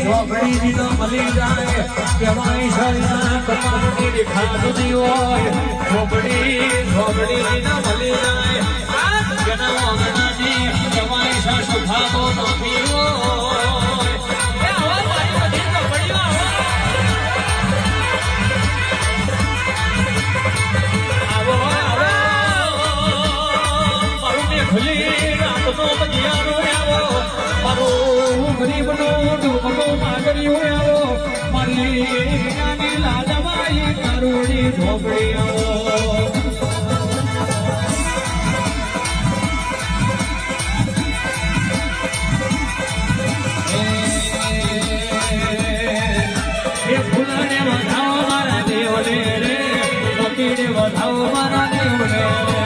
ઝોપડી તો મળી જાય કેવાય શરીર તમારી દેખાતું હોય ઝોપડી તો મળી જાય જેના વાગણાની કેવાય સાસુ ખાતો નથી ખુલી રાતનો બજિયારો આવો મારું ગરીબનું દુઃખનો માગર્યું આવો મારી નાની લાલમાઈ તારુડી ઝોપડી આવો એ ફૂલને વધાવો મારા દેવને રે મોતીને વધાવો મારા દેવને